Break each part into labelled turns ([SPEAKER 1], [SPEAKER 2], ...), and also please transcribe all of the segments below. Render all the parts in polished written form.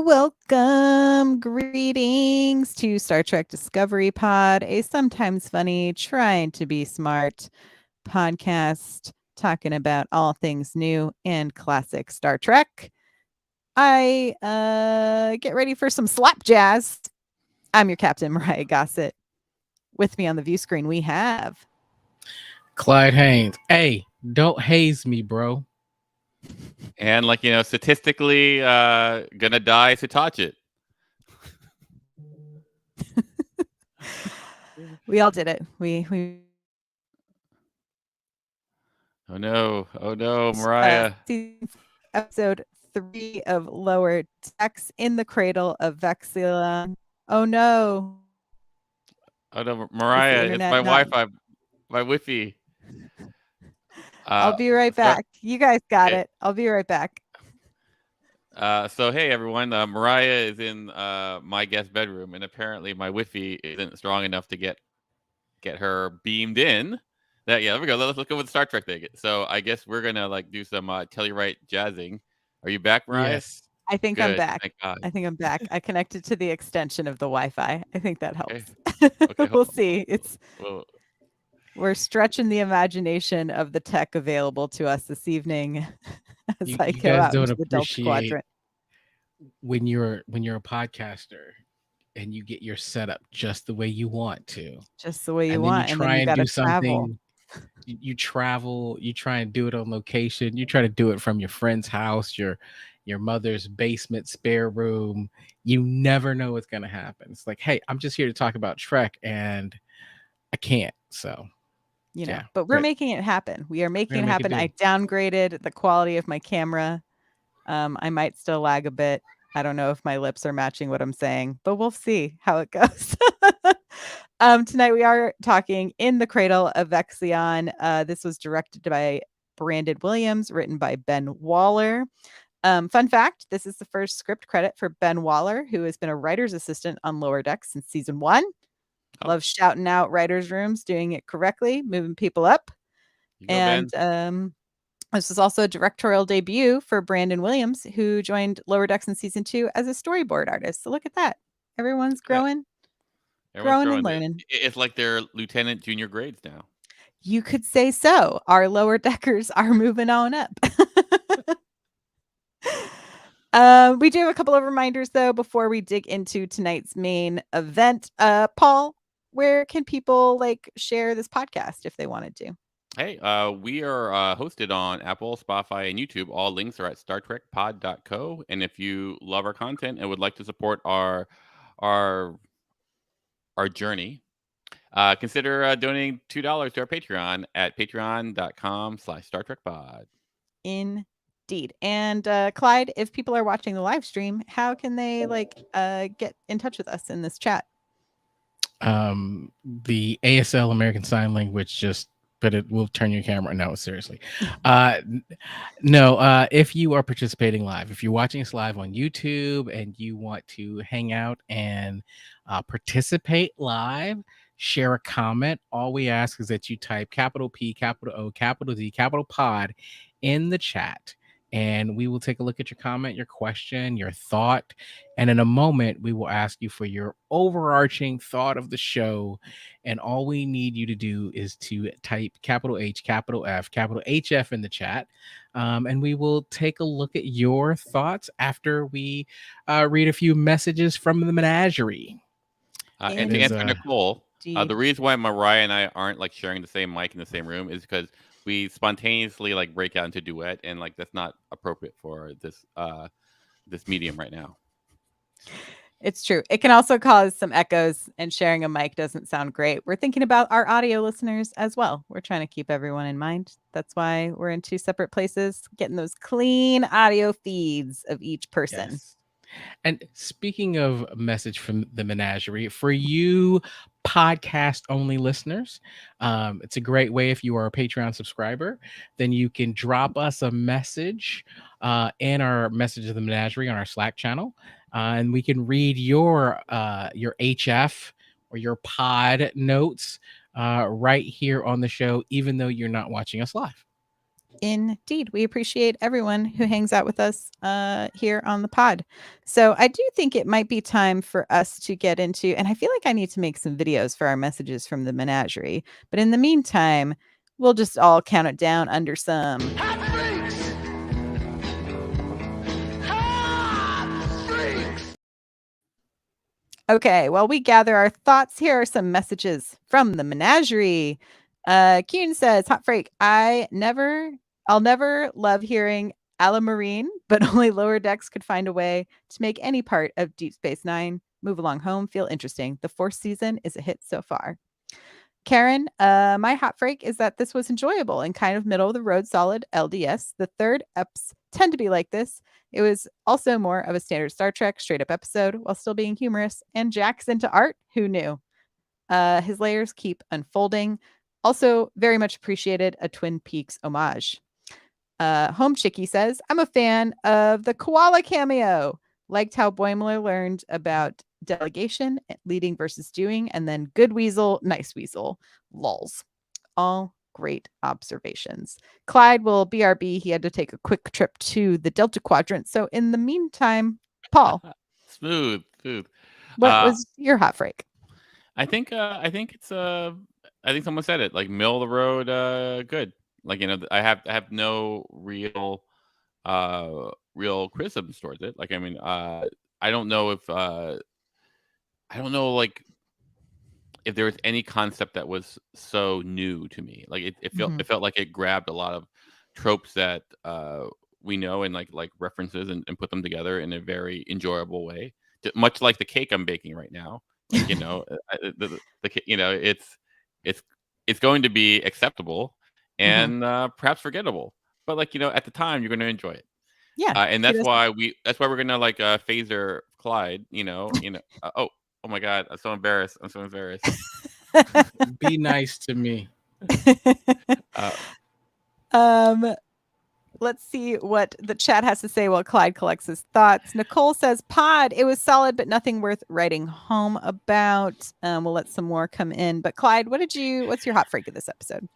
[SPEAKER 1] Welcome, greetings to Star Trek Discovery Pod, a sometimes funny, trying to be smart podcast talking about all things new and classic Star Trek. I get ready for some slap jazz. I'm your captain, Myrriah Gossett. With me on the view screen, we have
[SPEAKER 2] Clyde Haynes. Hey, don't haze me, bro.
[SPEAKER 3] And statistically, gonna die to touch it.
[SPEAKER 1] we all did it. We
[SPEAKER 3] Oh no, Myrriah.
[SPEAKER 1] Episode 3 of Lower Decks in the Cradle of Vexilon. Oh no.
[SPEAKER 3] Oh no, Myrriah, it's my Wi-Fi, my Wi-Fi.
[SPEAKER 1] I'll be right back. You guys got it. I'll be right back.
[SPEAKER 3] So hey everyone, Myrriah is in my guest bedroom, and apparently my Wi-Fi isn't strong enough to get her beamed in. There we go. Let's go with the Star Trek thing. So I guess we're gonna do some Tellurite jazzing. Are you back, Myrriah?
[SPEAKER 2] Yes.
[SPEAKER 1] I think
[SPEAKER 3] Good.
[SPEAKER 1] I'm back.
[SPEAKER 3] Thank God.
[SPEAKER 1] I think I'm back. I connected to the extension of the Wi-Fi. I think that helps.
[SPEAKER 3] Okay,
[SPEAKER 1] we'll see. We're stretching the imagination of the tech available to us this evening as I go out into the Delta Quadrant.
[SPEAKER 2] When you're a podcaster and you get your setup just the way you want to,
[SPEAKER 1] just the way you want,
[SPEAKER 2] and then you do something. You travel. You try and do it on location. You try to do it from your friend's house, your mother's basement spare room. You never know what's going to happen. It's like, hey, I'm just here to talk about Trek, and I can't. So,
[SPEAKER 1] but we're making it happen. We are making it happen. I downgraded the quality of my camera. I might still lag a bit. I don't know if my lips are matching what I'm saying, but we'll see how it goes. Tonight we are talking In the Cradle of Vexilon. This was directed by Brandon Williams, written by Ben Waller. Fun fact, this is the first script credit for Ben Waller, who has been a writer's assistant on Lower Decks since season 1. Love shouting out writers' rooms, doing it correctly, moving people up. And this is also a directorial debut for Brandon Williams, who joined Lower Decks in season 2 as a storyboard artist. So look at that. Everyone's growing. Growing and learning.
[SPEAKER 3] It's like they're lieutenant junior grades now.
[SPEAKER 1] You could say so. Our lower deckers are moving on up. We do have a couple of reminders, though, before we dig into tonight's main event. Paul, where can people share this podcast if they wanted to?
[SPEAKER 3] Hey, we are hosted on Apple, Spotify, and YouTube. All links are at StarTrekPod.co. And if you love our content and would like to support our journey, consider donating $2 to our Patreon at patreon.com/StarTrekPod.
[SPEAKER 1] Indeed. And Clyde, if people are watching the live stream, how can they get in touch with us in this chat?
[SPEAKER 2] The ASL, American Sign Language, but it will turn your camera. No, seriously. No, if you are participating live, if you're watching us live on YouTube and you want to hang out and participate live, share a comment, all we ask is that you type capital P, capital O, capital D, capital pod in the chat. And we will take a look at your comment, your question, your thought. And in a moment, we will ask you for your overarching thought of the show. And all we need you to do is to type capital H, capital F, capital HF in the chat. And we will take a look at your thoughts after we read a few messages from the menagerie.
[SPEAKER 3] And to answer Nicole, the reason why Myrriah and I aren't sharing the same mic in the same room is because we spontaneously break out into duet, and that's not appropriate for this medium right now.
[SPEAKER 1] It's true. It can also cause some echoes, and sharing a mic doesn't sound great. We're thinking about our audio listeners as well. We're trying to keep everyone in mind. That's why we're in 2 separate places, getting those clean audio feeds of each person.
[SPEAKER 2] Yes. And speaking of message from the menagerie, for you podcast only listeners, it's a great way. If you are a Patreon subscriber, then you can drop us a message in our Message of the Menagerie on our Slack channel, and we can read your HF or your pod notes right here on the show, even though you're not watching us live.
[SPEAKER 1] Indeed. We appreciate everyone who hangs out with us here on the pod. So I do think it might be time for us to get into, and I feel like I need to make some videos for our messages from the menagerie. But in the meantime, we'll just all count it down under some hot freaks! Hot freaks! Okay, well, we gather our thoughts. Here are some messages from the menagerie. Kuhn says, hot freak, I'll never love hearing a la Marine, but only Lower Decks could find a way to make any part of Deep Space Nine move along home feel interesting. The fourth season is a hit so far. Karen, my hot freak is that this was enjoyable and kind of middle of the road solid LDS. The third eps tend to be like this. It was also more of a standard Star Trek straight up episode while still being humorous. And Jack's into art. Who knew? His layers keep unfolding. Also, very much appreciated a Twin Peaks homage. Home Chicky says, I'm a fan of the koala cameo. Liked how Boimler learned about delegation, leading versus doing, and then good weasel, nice weasel, lols. All great observations. Clyde will BRB. He had to take a quick trip to the Delta Quadrant. So in the meantime, Paul.
[SPEAKER 3] Smooth.
[SPEAKER 1] What was your hot freak?
[SPEAKER 3] I think it's I think someone said it, like middle of the road good. Like, I have no real criticisms towards it. Like, I mean, I don't know if like if there was any concept that was so new to me. Like it felt like it grabbed a lot of tropes that we know and like references and put them together in a very enjoyable way. Much like the cake I'm baking right now. Like, it's going to be acceptable and perhaps forgettable, but like, at the time you're going to enjoy it.
[SPEAKER 1] Yeah,
[SPEAKER 3] and that's why we're gonna like phaser Clyde. Oh my God, I'm so embarrassed.
[SPEAKER 2] Be nice to me.
[SPEAKER 1] Let's see what the chat has to say while Clyde collects his thoughts. Nicole says, pod, it was solid, but nothing worth writing home about. We'll let some more come in. But Clyde, what's your hot freak of this episode?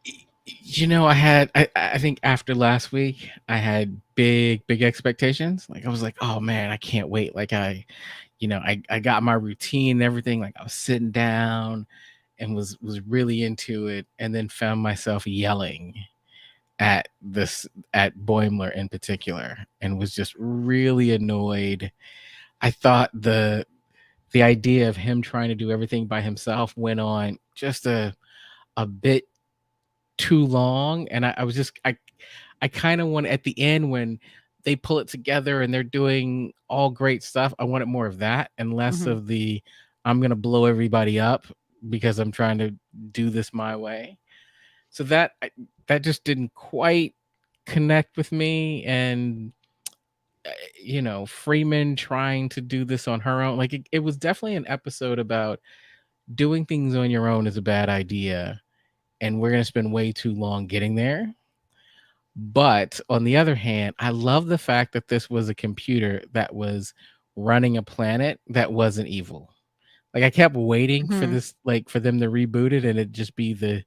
[SPEAKER 2] I think after last week, I had big expectations. Like, I was like, oh man, I can't wait. Like I got my routine and everything. Like, I was sitting down and was really into it, and then found myself yelling at Boimler in particular, and was just really annoyed. I thought the idea of him trying to do everything by himself went on just a bit too long, and I kind of want, at the end when they pull it together and they're doing all great stuff, I wanted more of that and less of the I'm gonna blow everybody up because I'm trying to do this my way. So that just didn't quite connect with me. And Freeman trying to do this on her own, like it was definitely an episode about doing things on your own is a bad idea, and we're going to spend way too long getting there. But on the other hand, I love the fact that this was a computer that was running a planet that wasn't evil. Like, I kept waiting for this, like for them to reboot it and it just be the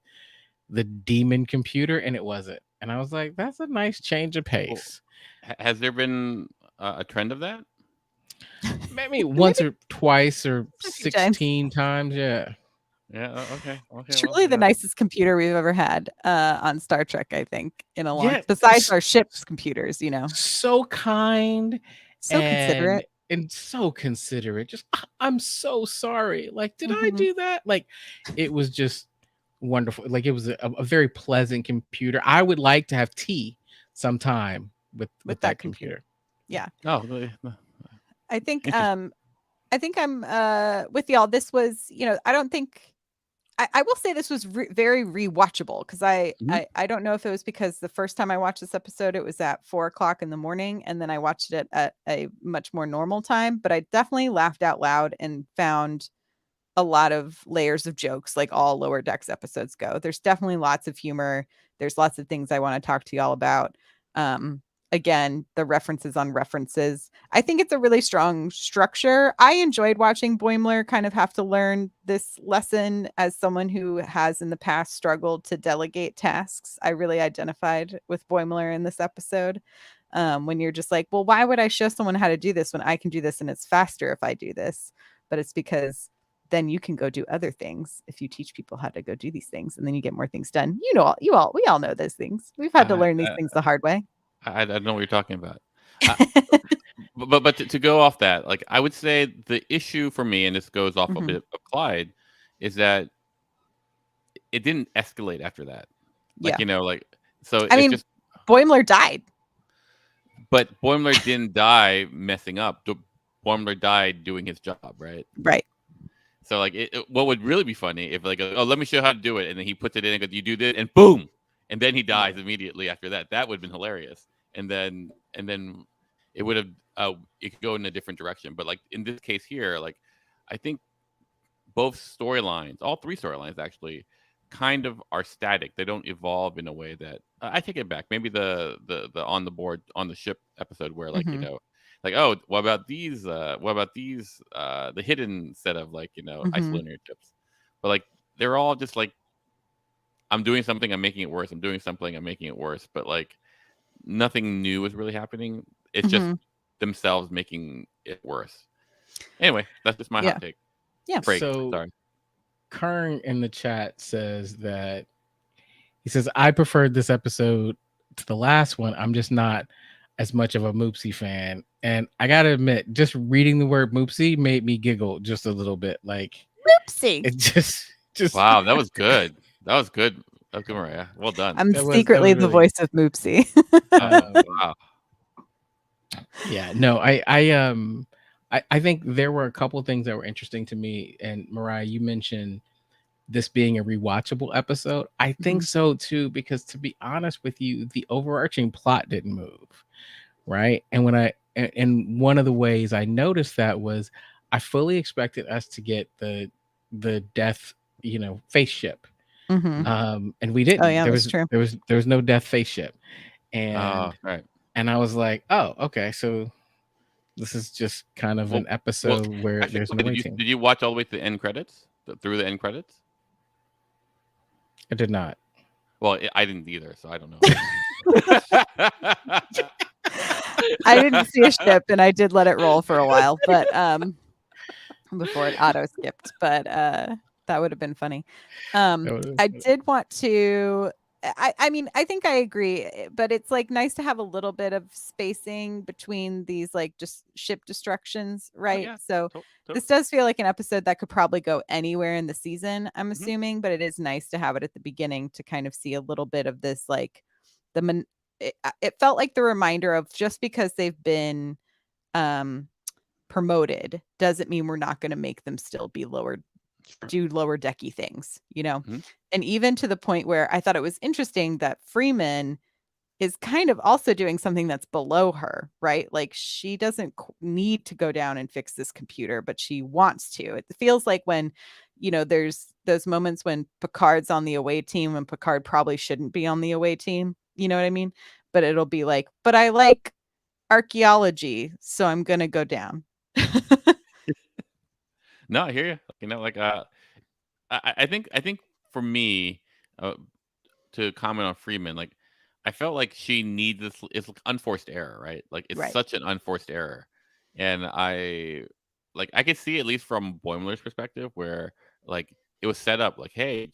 [SPEAKER 2] demon computer, and it wasn't. And I was like, that's a nice change of pace.
[SPEAKER 3] Well, has there been a trend of that?
[SPEAKER 2] Maybe once or twice or 16 times. Yeah.
[SPEAKER 3] Yeah. Okay.
[SPEAKER 1] Truly the nicest computer we've ever had on Star Trek, I think, in a long besides our ship's computers,
[SPEAKER 2] So kind,
[SPEAKER 1] so considerate.
[SPEAKER 2] And so considerate. Just, I'm so sorry. Like, did I do that? Like, it was just wonderful. Like, it was a very pleasant computer. I would like to have tea sometime with that computer.
[SPEAKER 1] Yeah.
[SPEAKER 3] Oh,
[SPEAKER 1] I think I'm with y'all. This was, I don't think I will say this was very rewatchable, because I don't know if it was because the first time I watched this episode, it was at 4:00 in the morning, and then I watched it at a much more normal time, but I definitely laughed out loud and found a lot of layers of jokes, like all Lower Decks episodes go. There's definitely lots of humor. There's lots of things I want to talk to y'all about. again, the references on references. I think it's a really strong structure. I enjoyed watching Boimler kind of have to learn this lesson as someone who has in the past struggled to delegate tasks. I really identified with Boimler in this episode. When you're just like, well, why would I show someone how to do this when I can do this and it's faster if I do this? But it's because then you can go do other things if you teach people how to go do these things, and then you get more things done. We all know those things. We've had to learn these things the hard way.
[SPEAKER 3] I don't know what you're talking about. But to go off that, like, I would say the issue for me, and this goes off a bit of Clyde, is that it didn't escalate after that. Like, so
[SPEAKER 1] I mean,
[SPEAKER 3] just
[SPEAKER 1] Boimler died.
[SPEAKER 3] But Boimler didn't die messing up. Boimler died doing his job, right?
[SPEAKER 1] Right.
[SPEAKER 3] So, like, what would really be funny if, like, oh, let me show you how to do it, and then he puts it in and goes, you do this, and boom, and then he dies immediately after that. That would have been hilarious. And then it would have it could go in a different direction. But, like, in this case here, like, I think both storylines, all three storylines actually, kind of are static. They don't evolve in a way that I take it back. Maybe the on the board on the ship episode where, like, like, oh, what about these the hidden set of, like, isolinear chips. But, like, they're all just like, I'm doing something, I'm making it worse. I'm doing something, I'm making it worse. But, like, nothing new is really happening. It's just themselves making it worse. Anyway, that's just my hot take.
[SPEAKER 1] Yeah.
[SPEAKER 2] Sorry. Kern in the chat says that he says, I preferred this episode to the last one. I'm just not as much of a Moopsie fan. And I gotta admit, just reading the word Moopsie made me giggle just a little bit. Like,
[SPEAKER 1] Moopsie.
[SPEAKER 2] It just
[SPEAKER 3] wow, that was good. That was good. That was good, Myrriah. Well done.
[SPEAKER 1] I'm secretly the voice of Moopsie.
[SPEAKER 3] Wow.
[SPEAKER 2] Yeah, no, I think there were a couple of things that were interesting to me. And Myrriah, you mentioned this being a rewatchable episode. I think so too, because to be honest with you, the overarching plot didn't move, right? And one of the ways I noticed that was I fully expected us to get the death, face ship, and we didn't.
[SPEAKER 1] Oh yeah, that's true.
[SPEAKER 2] There was no death face ship, and
[SPEAKER 3] right.
[SPEAKER 2] And I was like, oh, okay, so this is just kind of an episode where
[SPEAKER 3] actually,
[SPEAKER 2] there's no waiting.
[SPEAKER 3] Did you watch all the way to the end credits? Through the end credits?
[SPEAKER 2] I did not.
[SPEAKER 3] Well, I didn't either, so I don't know.
[SPEAKER 1] I didn't see a ship, and I did let it roll for a while, but before it auto skipped. But that would have been funny. I did want to. I mean, I think I agree, but it's like nice to have a little bit of spacing between these, like, just ship destructions, right? So this does feel like an episode that could probably go anywhere in the season, I'm assuming, but it is nice to have it at the beginning to kind of see a little bit of this, like, it felt like the reminder of just because they've been promoted doesn't mean we're not going to make them still be do lower decky things, and even to the point where I thought it was interesting that Freeman is kind of also doing something that's below her, right? Like, she doesn't need to go down and fix this computer, but she wants to. It feels like when, there's those moments when Picard's on the away team and Picard probably shouldn't be on the away team. You know what I mean? But it'll be like, but I like archaeology, so I'm going to go down.
[SPEAKER 3] No, I hear you. Like, I think for me, to comment on Freeman, like, I felt like she needs this. It's like unforced error, right? Like, it's such an unforced error, and I could see, at least from Boimler's perspective, where, like, it was set up like, hey,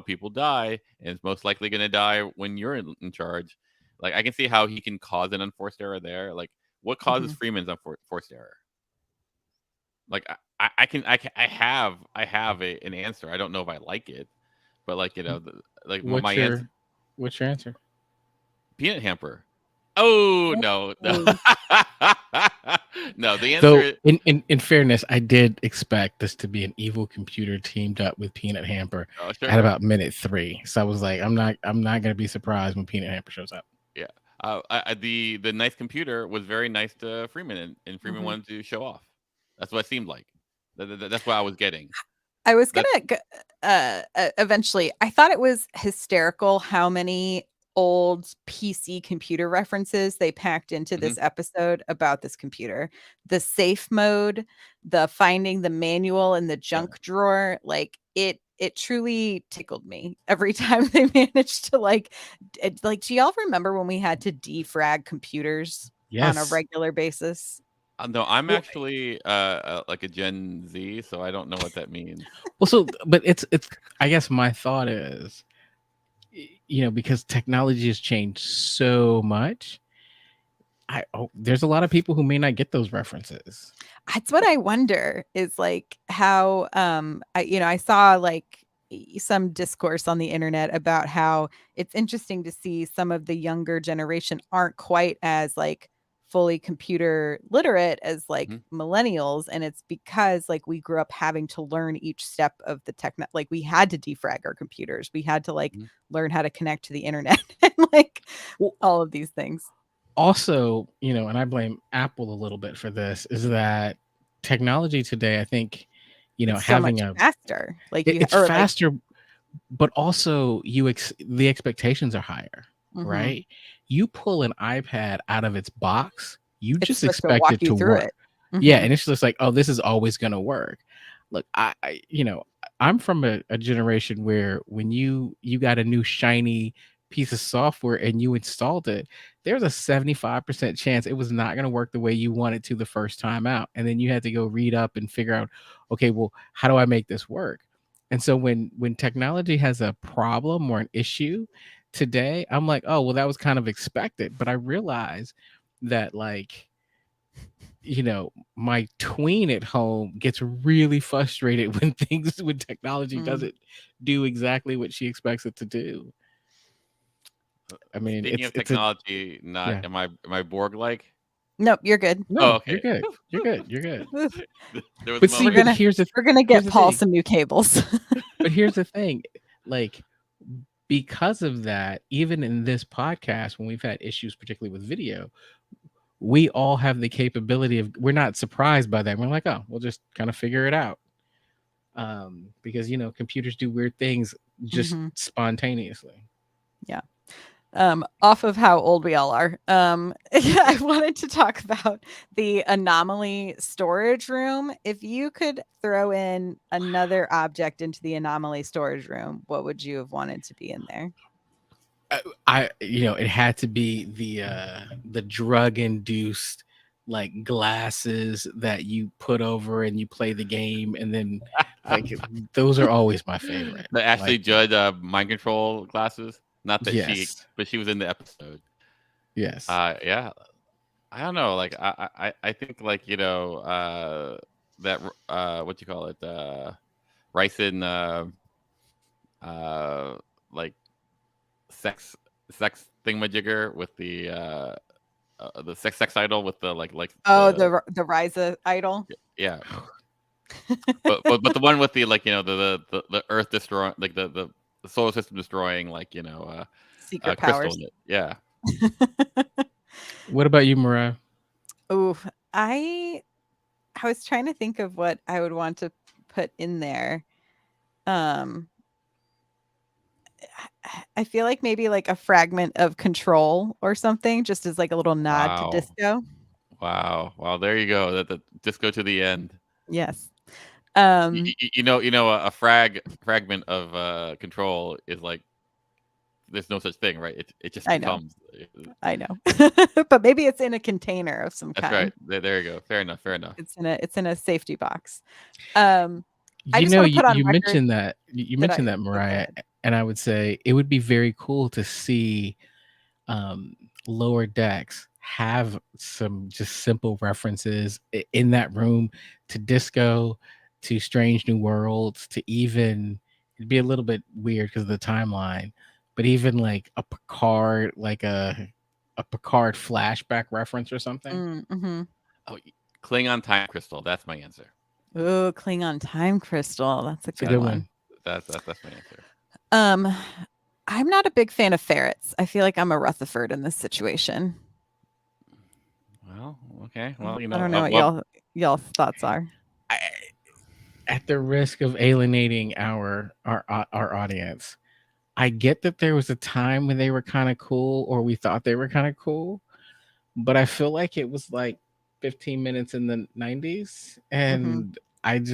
[SPEAKER 3] people die, and it's most likely going to die when you're in charge. Like, I can see how he can cause an unforced error there. Like, what causes Freeman's unforced error? Like, I have an answer. I don't know if I like it, but, like, answer.
[SPEAKER 2] What's your answer?
[SPEAKER 3] Peanut hamper. Oh no. No, the answer.
[SPEAKER 2] So in fairness, I did expect this to be an evil computer teamed up with Peanut Hamper at about minute 3. So I was like, I'm not gonna be surprised when Peanut Hamper shows up.
[SPEAKER 3] Yeah. The nice computer was very nice to Freeman, and Freeman wanted to show off. That's what it seemed like. That's what I was getting.
[SPEAKER 1] I was gonna eventually. I thought it was hysterical how many old PC computer references they packed into this episode about this computer. The safe mode, the finding the manual in the junk drawer, like it truly tickled me every time they managed to like do y'all remember when we had to defrag computers on a regular basis?
[SPEAKER 3] No, I'm actually like a Gen Z, so I don't know what that means.
[SPEAKER 2] Well, so but it's I guess my thought is, because technology has changed so much, there's a lot of people who may not get those references.
[SPEAKER 1] That's what I wonder, is like how I saw like some discourse on the internet about how it's interesting to see some of the younger generation aren't quite as like fully computer literate as like millennials, and it's because like we grew up having to learn each step of the like we had to defrag our computers, we had to like learn how to connect to the internet and like all of these things.
[SPEAKER 2] Also, and I blame Apple a little bit for this, is that technology today, I think,
[SPEAKER 1] it's
[SPEAKER 2] having
[SPEAKER 1] so much faster, like
[SPEAKER 2] it's faster, but also the expectations are higher, right? You pull an iPad out of its box, you just expect it to work. Yeah, and it's just like, oh, this is always going to work. Look, I'm from a generation where when you got a new shiny piece of software and you installed it, there's a 75% chance it was not going to work the way you wanted to the first time out, and then you had to go read up and figure out, okay, well, how do I make this work? And so when technology has a problem or an issue today, I'm like, oh, well, that was kind of expected. But I realize that, like, my tween at home gets really frustrated when technology doesn't do exactly what she expects it to do. I mean,
[SPEAKER 3] speaking of technology, am I Borg like?
[SPEAKER 1] Nope, you're good.
[SPEAKER 2] No, okay. You're good.
[SPEAKER 3] But
[SPEAKER 1] see, we're gonna get Paul some new cables.
[SPEAKER 2] But here's the thing, like, because of that, even in this podcast, when we've had issues, particularly with video, we all have the capability of, we're not surprised by that. We're like, oh, we'll just kind of figure it out. Because, computers do weird things just spontaneously.
[SPEAKER 1] Yeah. Off of how old we all are. I wanted to talk about the anomaly storage room. If you could throw in another object into the anomaly storage room, what would you have wanted to be in there?
[SPEAKER 2] It had to be the drug induced like glasses that you put over and you play the game, and then like those are always my favorite.
[SPEAKER 3] The Ashley Judd mind control glasses. Not that but she was in the episode.
[SPEAKER 2] Yes.
[SPEAKER 3] Yeah. I don't know. Like I think like that what you call it, ricin like sex thingamajigger with the sex idol with the like
[SPEAKER 1] the Ryza idol.
[SPEAKER 3] Yeah. but the one with the like the Earth destroying, like the solar system destroying, like
[SPEAKER 1] secret powers
[SPEAKER 3] in it. Yeah.
[SPEAKER 2] What about you, Myrriah?
[SPEAKER 1] Oh, I was trying to think of what I would want to put in there. I feel like maybe like a fragment of Control or something, just as like a little nod to disco.
[SPEAKER 3] Wow. There you go. The disco to the end.
[SPEAKER 1] Yes.
[SPEAKER 3] A fragment of Control is like, there's no such thing, right? It just becomes.
[SPEAKER 1] I know. But maybe it's in a container of some kind.
[SPEAKER 3] That's right. There you go. Fair enough.
[SPEAKER 1] It's in a safety box.
[SPEAKER 2] You mentioned that, Myrriah, and I would say it would be very cool to see Lower Decks have some just simple references in that room to disco, to Strange New Worlds, to even, it'd be a little bit weird because of the timeline, but even like a Picard, like a Picard flashback reference or something.
[SPEAKER 3] Oh, Klingon time crystal. That's my answer.
[SPEAKER 1] Oh, Klingon time crystal. That's a good one.
[SPEAKER 3] That's my answer.
[SPEAKER 1] I'm not a big fan of ferrets. I feel like I'm a Rutherford in this situation.
[SPEAKER 3] Well, okay. Well,
[SPEAKER 1] I don't know what y'all's thoughts are.
[SPEAKER 2] At the risk of alienating our audience, I get that there was a time when they were kind of cool, or we thought they were kind of cool, but I feel like it was like 15 minutes in the 90s, and I'm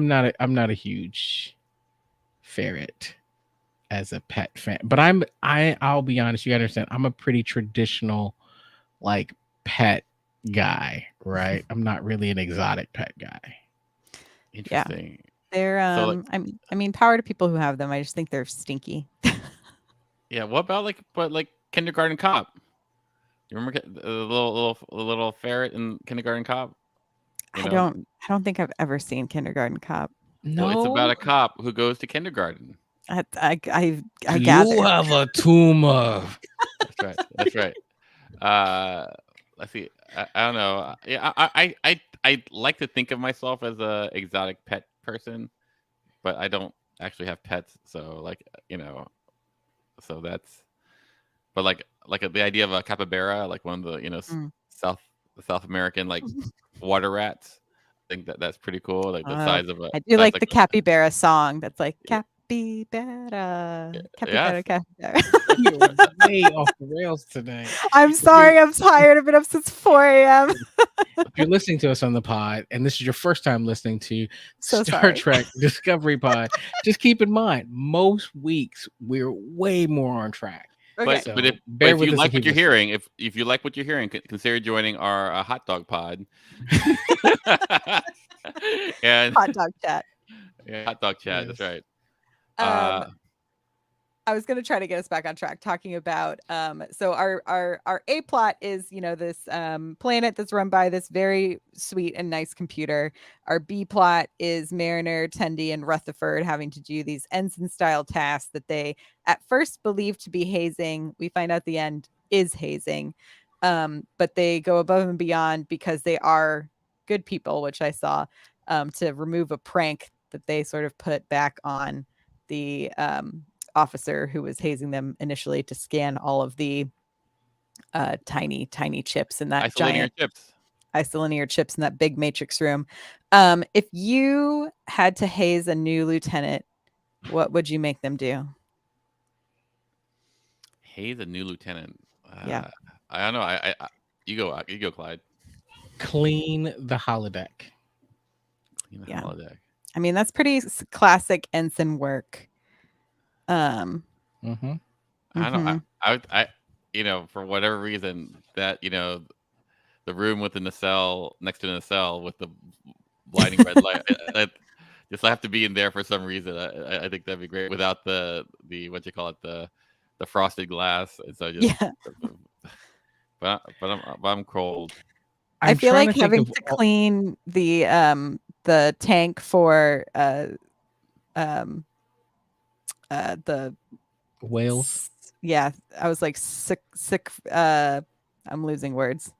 [SPEAKER 2] not a huge ferret as a pet fan, but I'll be honest, you gotta understand, I'm a pretty traditional like pet guy, right? I'm not really an exotic pet guy.
[SPEAKER 3] Interesting.
[SPEAKER 1] Yeah. They're I mean, power to people who have them. I just think they're stinky.
[SPEAKER 3] Yeah, what about like Kindergarten Cop? You remember the little ferret in Kindergarten Cop?
[SPEAKER 1] I don't think I've ever seen Kindergarten Cop.
[SPEAKER 3] No, well, it's about a cop who goes to kindergarten.
[SPEAKER 1] I gather.
[SPEAKER 2] You have a tumor.
[SPEAKER 3] That's right. Let's see. I don't know. Yeah, I like to think of myself as a exotic pet person, but I don't actually have pets. So so that's. But like the idea of a capybara, like one of the South American like water rats. I think that's pretty cool. Like the size of a.
[SPEAKER 1] I do like the capybara song. That's like capybara, capybara, capybara.
[SPEAKER 2] You're way off the rails today.
[SPEAKER 1] I'm sorry. I'm tired. I've been up since 4 a.m.
[SPEAKER 2] If you're listening to us on the pod, and this is your first time listening to Star Trek Discovery Pod, just keep in mind, most weeks we're way more on track.
[SPEAKER 3] Okay. But if you like what you're hearing, if you like what you're hearing, consider joining our hot dog pod. And
[SPEAKER 1] hot dog chat.
[SPEAKER 3] Yeah, hot dog chat. Yes. That's right.
[SPEAKER 1] I was going to try to get us back on track talking about so our A plot is, this planet that's run by this very sweet and nice computer. Our B plot is Mariner, Tendi, and Rutherford having to do these ensign style tasks that they at first believe to be hazing. We find out at the end is hazing. But they go above and beyond because they are good people, which I saw, to remove a prank that they sort of put back on the officer who was hazing them initially to scan all of the tiny chips in that isolinear chips in that big matrix room. If you had to haze a new lieutenant, what would you make them do?
[SPEAKER 3] Haze a new lieutenant?
[SPEAKER 1] Yeah,
[SPEAKER 3] I don't know. You go, Clyde.
[SPEAKER 2] Clean the holodeck.
[SPEAKER 3] Holodeck.
[SPEAKER 1] I mean, that's pretty classic ensign work.
[SPEAKER 3] I don't know. I for whatever reason that the room within the cell next to the cell with the blinding red light, I have to be in there for some reason. I think that'd be great without the what you call it, the frosted glass. And so but I'm cold.
[SPEAKER 1] I feel like having to clean the tank for the
[SPEAKER 2] whales.
[SPEAKER 1] Yeah, I was like sick. I'm losing words.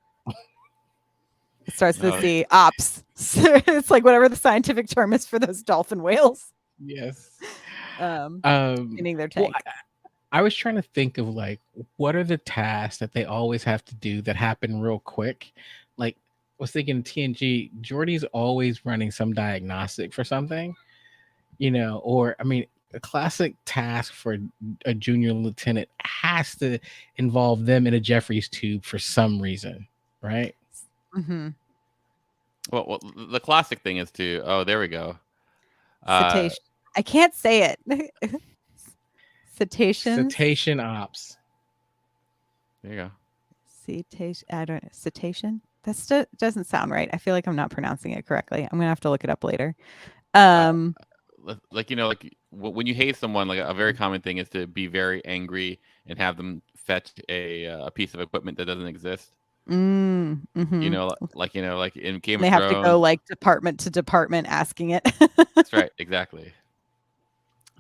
[SPEAKER 1] It starts with the ops. It's like whatever the scientific term is for those dolphin whales.
[SPEAKER 2] Yes.
[SPEAKER 1] Cleaning their tank.
[SPEAKER 2] Well, I was trying to think of like what are the tasks that they always have to do that happen real quick. Like I was thinking TNG, Geordi's always running some diagnostic for something, or I mean, a classic task for a junior lieutenant has to involve them in a Jeffries tube for some reason, right?
[SPEAKER 1] Mm-hmm.
[SPEAKER 3] Well, the classic thing is there we go.
[SPEAKER 1] Cetacean. I can't say it. Cetacean.
[SPEAKER 2] Cetacean ops.
[SPEAKER 3] There you go.
[SPEAKER 1] Cetacean. I don't know. Cetacean. That doesn't sound right. I feel like I'm not pronouncing it correctly. I'm gonna have to look it up later.
[SPEAKER 3] Like when you hate someone, like a very common thing is to be very angry and have them fetch a piece of equipment that doesn't exist.
[SPEAKER 1] Mm-hmm.
[SPEAKER 3] Like in Game of Thrones,
[SPEAKER 1] they have to go like department to department asking it.
[SPEAKER 3] That's right, exactly.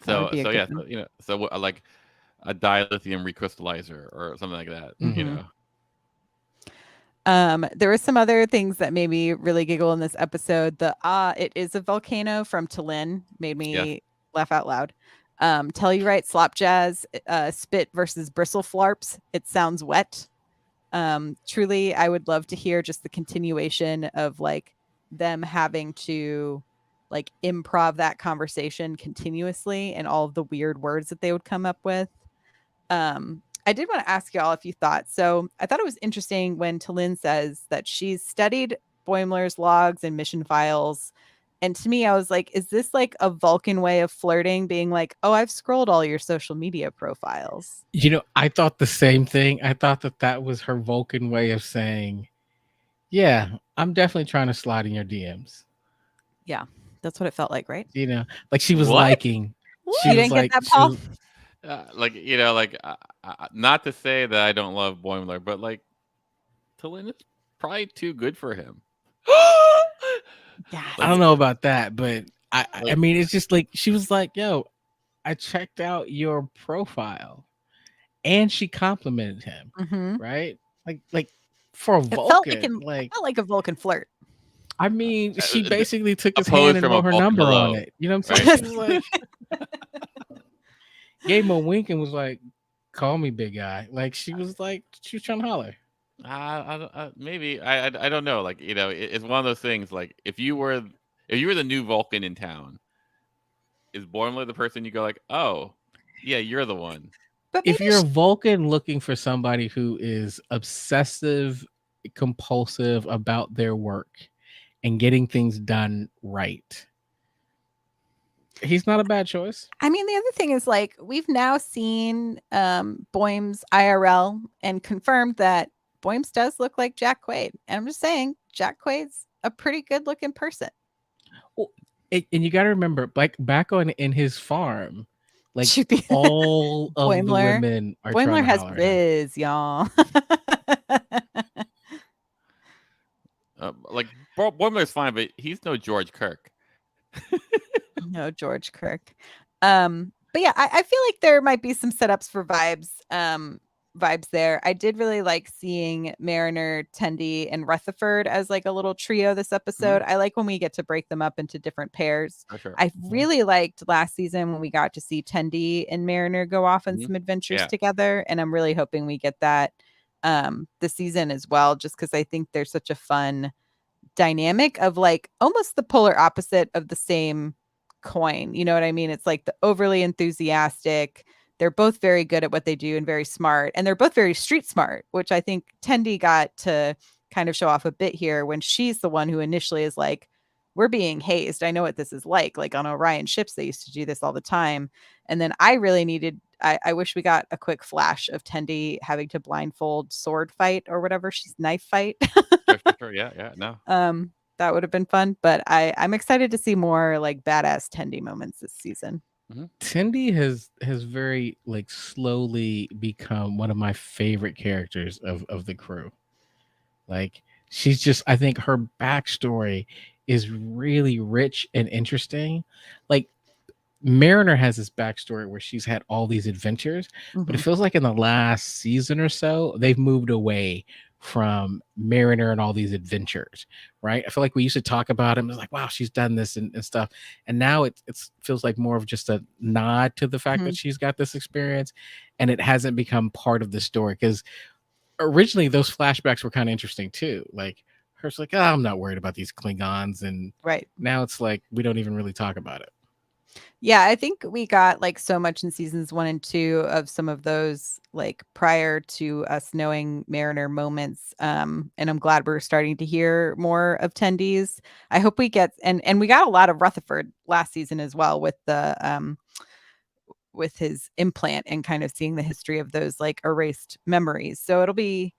[SPEAKER 3] So like a dilithium recrystallizer or something like that.
[SPEAKER 1] Mm-hmm. There were some other things that made me really giggle in this episode. It is a volcano from T'Lyn made me laugh out loud. Tellurite slop jazz, spit versus bristle flarps. It sounds wet. Truly, I would love to hear just the continuation of like them having to like improv that conversation continuously and all of the weird words that they would come up with. I did want to ask y'all if you thought, so I thought it was interesting when T'Lyn says that she's studied Boimler's logs and mission files. And to me, I was like, is this like a Vulcan way of flirting, being like, oh, I've scrolled all your social media profiles?
[SPEAKER 2] You know, I thought the same thing. I thought that was her Vulcan way of saying, yeah, I'm definitely trying to slide in your DMs.
[SPEAKER 1] Yeah, that's what it felt like, right?
[SPEAKER 2] You know, like she was
[SPEAKER 3] What?
[SPEAKER 2] liking.
[SPEAKER 1] She
[SPEAKER 2] You
[SPEAKER 1] didn't get that, Paul?
[SPEAKER 3] Like, you know, like not to say that I don't love Boimler, but like T'Lyn is probably too good for him.
[SPEAKER 1] Yeah,
[SPEAKER 2] I don't know about that, but I mean, it's just like she was like, yo, I checked out your profile, and she complimented him, right? Like for a Vulcan,
[SPEAKER 1] it felt like a Vulcan flirt.
[SPEAKER 2] I mean, she basically took his
[SPEAKER 3] opposed
[SPEAKER 2] hand and
[SPEAKER 3] from
[SPEAKER 2] wrote
[SPEAKER 3] a
[SPEAKER 2] her
[SPEAKER 3] Vulcan
[SPEAKER 2] number
[SPEAKER 3] hello,
[SPEAKER 2] on it. You know what I'm
[SPEAKER 3] right?
[SPEAKER 2] saying? She was like, gave him a wink and was like, "Call me big guy." Like she was trying to holler.
[SPEAKER 3] Maybe I don't know. Like, you know, it's one of those things. Like, if you were the new Vulcan in town, is Boimler the person you go like, oh, yeah, you're the one?
[SPEAKER 1] But
[SPEAKER 2] if you're a Vulcan looking for somebody who is obsessive, compulsive about their work and getting things done right, he's not a bad choice.
[SPEAKER 1] I mean, the other thing is, like, we've now seen Boim's IRL and confirmed that Boim's does look like Jack Quaid. And I'm just saying, Jack Quaid's a pretty good looking person.
[SPEAKER 2] Well, and you got to remember, like back on in his farm, like all of the women are
[SPEAKER 1] Boimler
[SPEAKER 2] trying to
[SPEAKER 1] has
[SPEAKER 2] holler
[SPEAKER 1] riz, y'all.
[SPEAKER 3] Like Boimler's fine, but he's no George Kirk.
[SPEAKER 1] No George Kirk. But yeah, I feel like there might be some setups for vibes there. I did really like seeing Mariner, Tendi, and Rutherford as like a little trio this episode. I like when we get to break them up into different pairs.
[SPEAKER 3] For sure.
[SPEAKER 1] I really liked last season when we got to see Tendi and Mariner go off on some adventures together, and I'm really hoping we get that this season as well, just because I think there's such a fun dynamic of like almost the polar opposite of the same coin. You know what I mean? It's like the overly enthusiastic. They're both very good at what they do and very smart. And they're both very street smart, which I think Tendi got to kind of show off a bit here when she's the one who initially is like, we're being hazed. I know what this is like. Like on Orion ships, they used to do this all the time. And then I really needed, I wish we got a quick flash of Tendi having to blindfold sword fight or whatever. She's knife fight.
[SPEAKER 3] Sure. Yeah. No.
[SPEAKER 1] That would have been fun. But I'm excited to see more like badass Tendi moments this season.
[SPEAKER 2] Tendi has very like slowly become one of my favorite characters of the crew. Like she's just, I think her backstory is really rich and interesting. Like Mariner has this backstory where she's had all these adventures, but it feels like in the last season or so, they've moved away from Mariner and all these adventures, right? I feel like we used to talk about him. It's like, wow, she's done this and stuff. And now it feels like more of just a nod to the fact that she's got this experience, and it hasn't become part of the story. Because originally those flashbacks were kind of interesting too. Like her's like, oh, I'm not worried about these Klingons. And now it's like, we don't even really talk about it.
[SPEAKER 1] Yeah, I think we got like so much in seasons 1 and 2 of some of those like prior to us knowing Mariner moments. And I'm glad we're starting to hear more of Tendi's. I hope we get and we got a lot of Rutherford last season as well with the with his implant and kind of seeing the history of those like erased memories. So it'll be,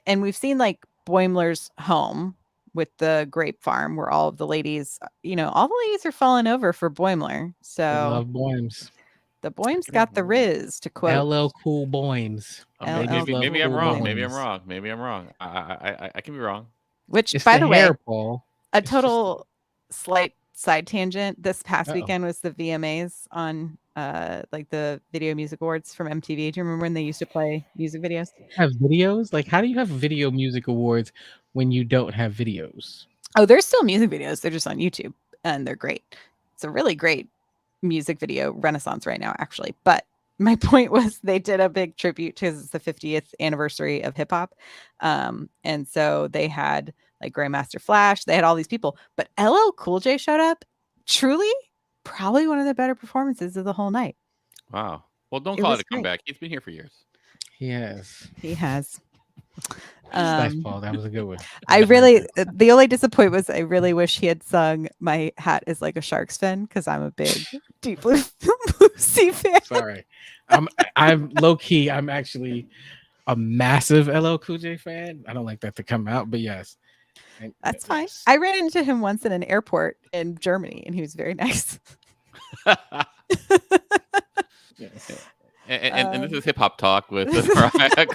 [SPEAKER 1] and we've seen like Boimler's home with the grape farm where all of the ladies, you know, all the ladies are falling over for Boimler. So
[SPEAKER 2] I love Boims.
[SPEAKER 1] The Boims got the riz, to quote
[SPEAKER 2] LL Cool Boims.
[SPEAKER 3] Maybe I'm wrong. Maybe I'm wrong. I can be wrong.
[SPEAKER 1] Which,
[SPEAKER 2] it's
[SPEAKER 1] by the way,
[SPEAKER 2] Paul.
[SPEAKER 1] A total slight side tangent. This past weekend was the VMAs on like the Video Music Awards from MTV. Do you remember when they used to play music videos?
[SPEAKER 2] Have videos? Like, how do you have Video Music Awards when you don't have videos?
[SPEAKER 1] Oh, there's still music videos. They're just on YouTube, and they're great. It's a really great music video renaissance right now, actually. But my point was they did a big tribute because it's the 50th anniversary of hip hop. And so they had like Grandmaster Flash. They had all these people, but LL Cool J showed up. Truly, probably one of the better performances of the whole night.
[SPEAKER 3] Wow. Well, don't call it a comeback. He's been here for years.
[SPEAKER 2] He has.
[SPEAKER 1] He has.
[SPEAKER 2] Nice, Paul. That was a good one.
[SPEAKER 1] The only disappointment was I really wish he had sung "My Hat Is Like a Shark's Fin" because I'm a big Deep Blue Sea fan.
[SPEAKER 2] Sorry, I'm low key. I'm actually a massive LL Cool J fan. I don't like that to come out, but yes,
[SPEAKER 1] that's fine. I ran into him once in an airport in Germany, and he was very nice.
[SPEAKER 2] Yes.
[SPEAKER 3] And this is hip hop talk with Myrriah, Clyde,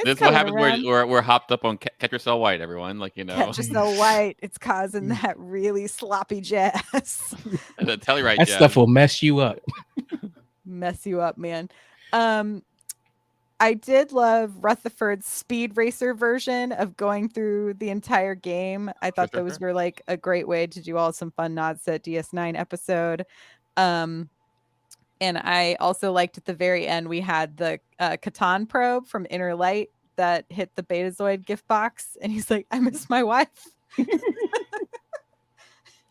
[SPEAKER 3] this is what happens where we're hopped up on Catch Yourself White, everyone. Like, you know,
[SPEAKER 1] Catch Yourself White. It's causing that really sloppy jazz.
[SPEAKER 3] The Telluride
[SPEAKER 2] that
[SPEAKER 3] jazz.
[SPEAKER 2] stuff will mess you up.
[SPEAKER 1] Mess you up, man. I did love Rutherford's speed racer version of going through the entire game. I thought those were like a great way to do all some fun nods to DS9 episode. And I also liked at the very end, we had the Catan probe from Inner Light that hit the Betazoid gift box. And he's like, I miss my wife.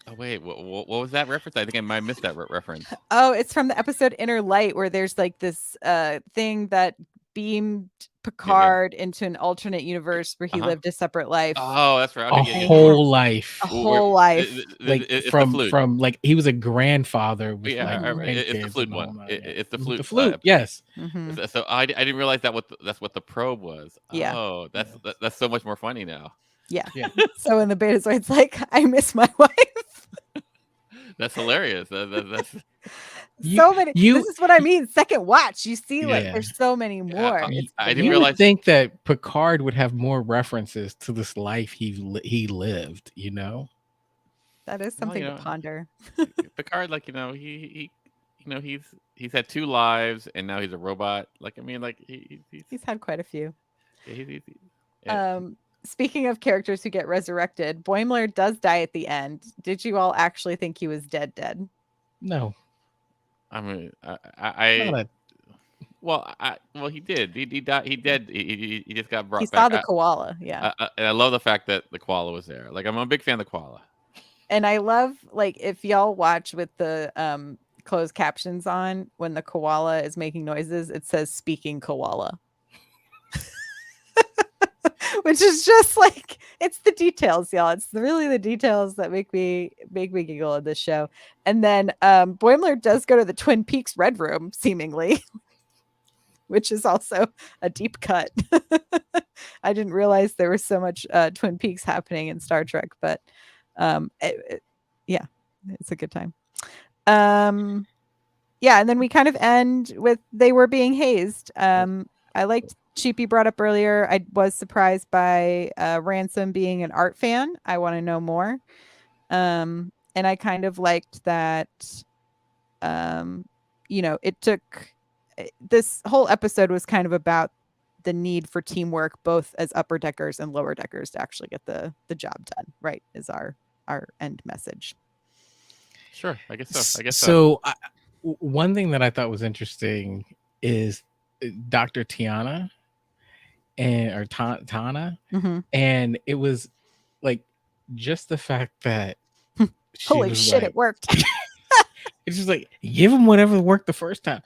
[SPEAKER 3] Oh, wait, what was that reference? I think I might have missed that reference.
[SPEAKER 1] Oh, it's from the episode Inner Light where there's like this thing that beamed Picard into an alternate universe where he lived a separate life.
[SPEAKER 3] Oh, that's right.
[SPEAKER 2] Okay, whole life.
[SPEAKER 1] A whole life.
[SPEAKER 2] Like from like he was a grandfather. With
[SPEAKER 3] it's the flute one. It's the flute.
[SPEAKER 2] The flute, yes.
[SPEAKER 3] Mm-hmm. So I didn't realize that's what the probe was.
[SPEAKER 1] Yeah.
[SPEAKER 3] Oh, that's so much more funny now.
[SPEAKER 1] Yeah. So in the Betazoid's like, I miss my wife.
[SPEAKER 3] That's hilarious. That's
[SPEAKER 1] so many. This is what I mean. Second watch, you see, like there's so many more.
[SPEAKER 3] I didn't realize.
[SPEAKER 2] Think that Picard would have more references to this life he lived. You know,
[SPEAKER 1] that is something to ponder.
[SPEAKER 3] Picard, like he he's had 2 lives and now he's a robot. Like I mean, like
[SPEAKER 1] he's had quite a few.
[SPEAKER 3] Yeah,
[SPEAKER 1] Speaking of characters who get resurrected, Boimler does die at the end. Did you all actually think he was dead?
[SPEAKER 2] No.
[SPEAKER 3] I mean, he did. He died. He did. He just got brought back.
[SPEAKER 1] He saw the koala. Yeah.
[SPEAKER 3] And I love the fact that the koala was there. Like I'm a big fan of the koala.
[SPEAKER 1] And I love, like, if y'all watch with the closed captions on, when the koala is making noises, it says "speaking koala." Which is just like, it's the details, y'all. It's really the details that make me giggle in this show. And then Boimler does go to the Twin Peaks Red Room, seemingly, which is also a deep cut. I didn't realize there was so much Twin Peaks happening in Star Trek, but yeah, it's a good time. Yeah, and then we kind of end with they were being hazed. I liked Cheapy brought up earlier. I was surprised by Ransom being an art fan. I want to know more. And I kind of liked that, it took this whole episode was kind of about the need for teamwork, both as upper deckers and lower deckers, to actually get the job done. Right, is our end message.
[SPEAKER 3] Sure, I guess so.
[SPEAKER 2] So one thing that I thought was interesting is Dr. Tiana or Tana, and it was like just the fact that
[SPEAKER 1] holy shit, like, it worked.
[SPEAKER 2] It's just like, give him whatever worked the first time.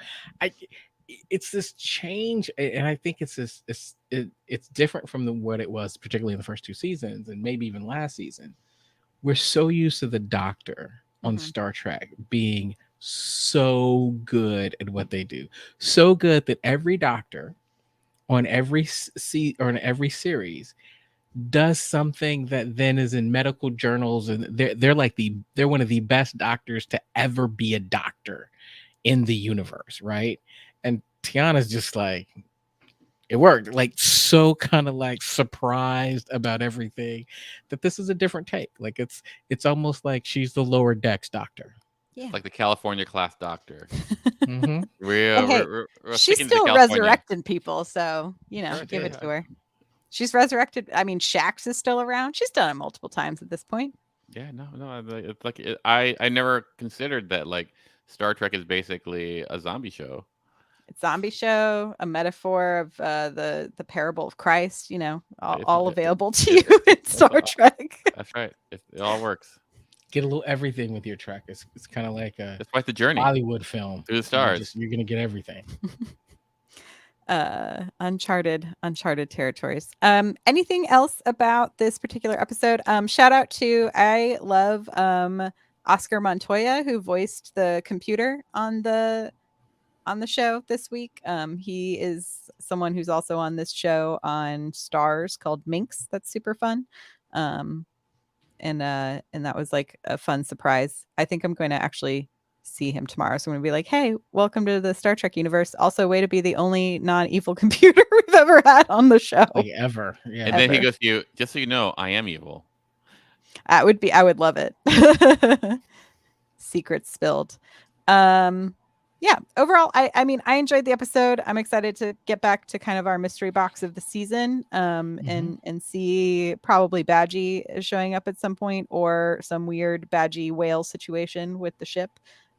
[SPEAKER 2] It's this change, and I think it's different from what it was, particularly in the first 2 seasons, and maybe even last season. We're so used to the Doctor on Star Trek being so good at what they do, so good that every Doctor on every series does something that then is in medical journals, and they're one of the best doctors to ever be a doctor in the universe, right? And Tiana's just like, it worked, like so kind of like surprised about everything that this is a different take. Like it's almost like she's the lower decks doctor.
[SPEAKER 1] Yeah,
[SPEAKER 3] like the California class doctor.
[SPEAKER 1] We're she's still resurrecting people, so give it to her. She's resurrected. I mean, Shax is still around. She's done it multiple times at this point.
[SPEAKER 3] Yeah, no. It's like I never considered that like Star Trek is basically a zombie show.
[SPEAKER 1] It's zombie show, a metaphor of the parable of Christ. You know, all available to you in Star Trek.
[SPEAKER 3] That's right. It all works.
[SPEAKER 2] Get a little everything with your Trek. It's kind of like a
[SPEAKER 3] quite the journey.
[SPEAKER 2] Bollywood film
[SPEAKER 3] through the stars.
[SPEAKER 2] You're gonna get everything.
[SPEAKER 1] Uncharted territories. Anything else about this particular episode? Shout out to I love Oscar Montoya, who voiced the computer on the show this week. He is someone who's also on this show on Stars called Minx. That's super fun. And that was like a fun surprise. I think I'm going to actually see him tomorrow. So I'm going to be like, hey, welcome to the Star Trek universe. Also, way to be the only non-evil computer we've ever had on the show.
[SPEAKER 2] Like ever. Yeah.
[SPEAKER 3] And then he goes to you, just so you know, I am evil.
[SPEAKER 1] I would love it. Secrets spilled. Yeah, overall, I mean, I enjoyed the episode. I'm excited to get back to kind of our mystery box of the season, and see probably Badgie showing up at some point, or some weird Badgie whale situation with the ship.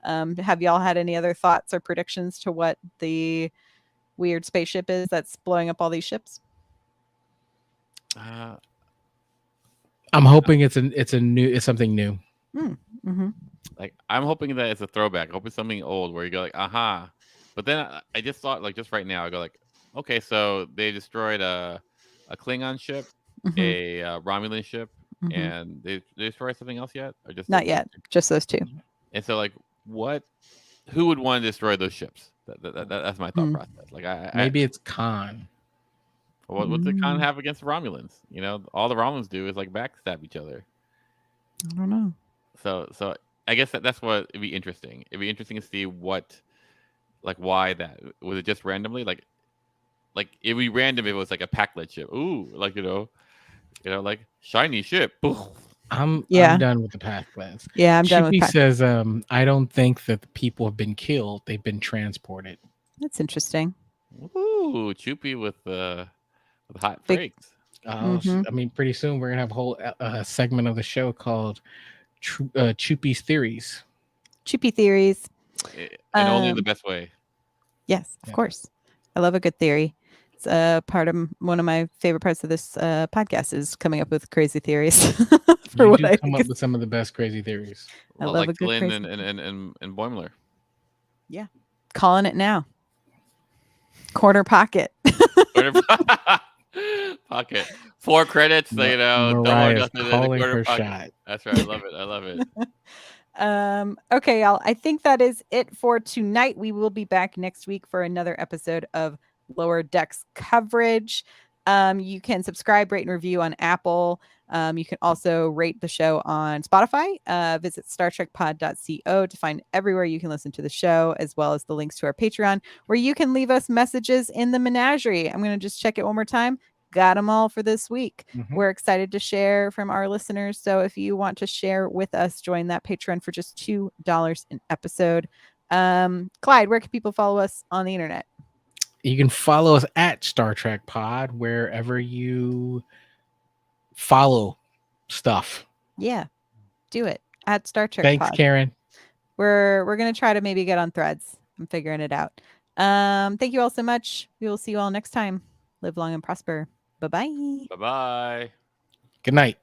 [SPEAKER 1] Have y'all had any other thoughts or predictions to what the weird spaceship is that's blowing up all these ships?
[SPEAKER 2] I'm hoping it's something new.
[SPEAKER 1] Mm-hmm.
[SPEAKER 3] Like, I'm hoping that it's a throwback. I hope it's something old where you go like, aha. But then I just thought, like, just right now, I go like, okay, so they destroyed a Klingon ship, a Romulan ship, and they destroyed something else yet? Or just
[SPEAKER 1] not yet, just those two.
[SPEAKER 3] And so, like, who would want to destroy those ships? That's my thought process. Like,
[SPEAKER 2] maybe it's Khan.
[SPEAKER 3] What did Khan have against the Romulans? You know, all the Romulans do is like backstab each other.
[SPEAKER 1] I don't know.
[SPEAKER 3] So I guess that's what it'd be interesting. It'd be interesting to see what, like, why that was it just randomly like it'd be random if it was like a Pac-led ship. Ooh, like you know, like shiny ship.
[SPEAKER 2] I'm done with the Pac-leds.
[SPEAKER 1] Yeah, I'm done with
[SPEAKER 2] Chippy says, I don't think that the people have been killed. They've been transported.
[SPEAKER 1] That's interesting.
[SPEAKER 3] Ooh, Choopy with hot breaks.
[SPEAKER 2] I mean, pretty soon we're gonna have a whole segment of the show called Choopy's Theories.
[SPEAKER 1] Choopy Theories.
[SPEAKER 3] And only in the best way.
[SPEAKER 1] Yes, of course. I love a good theory. It's one of my favorite parts of this podcast is coming up with crazy theories.
[SPEAKER 2] You do come up with some of the best crazy theories.
[SPEAKER 1] I love a good
[SPEAKER 3] Glenn
[SPEAKER 1] crazy
[SPEAKER 3] and Boimler.
[SPEAKER 1] Yeah, calling it now. Corner pocket.
[SPEAKER 3] Pocket. 4 credits, you know.
[SPEAKER 2] Myrriah's calling her shot.
[SPEAKER 3] That's right. I love it.
[SPEAKER 1] Okay, y'all. I think that is it for tonight. We will be back next week for another episode of Lower Decks coverage. You can subscribe, rate, and review on Apple. You can also rate the show on Spotify. Visit StarTrekPod.co to find everywhere you can listen to the show, as well as the links to our Patreon, where you can leave us messages in the menagerie. I'm going to just check it one more time. Got them all for this week. We're excited to share from our listeners. So if you want to share with us, join that Patreon for just $2 an episode. Clyde, where can people follow us on the internet?
[SPEAKER 2] You can follow us at Star Trek Pod wherever you follow stuff.
[SPEAKER 1] Yeah, do it at Star Trek
[SPEAKER 2] Thanks,
[SPEAKER 1] Pod.
[SPEAKER 2] Karen.
[SPEAKER 1] We're gonna try to maybe get on Threads. I'm figuring it out. Thank you all so much. We will see you all next time. Live long and prosper. Bye-bye.
[SPEAKER 3] Bye-bye.
[SPEAKER 2] Good night.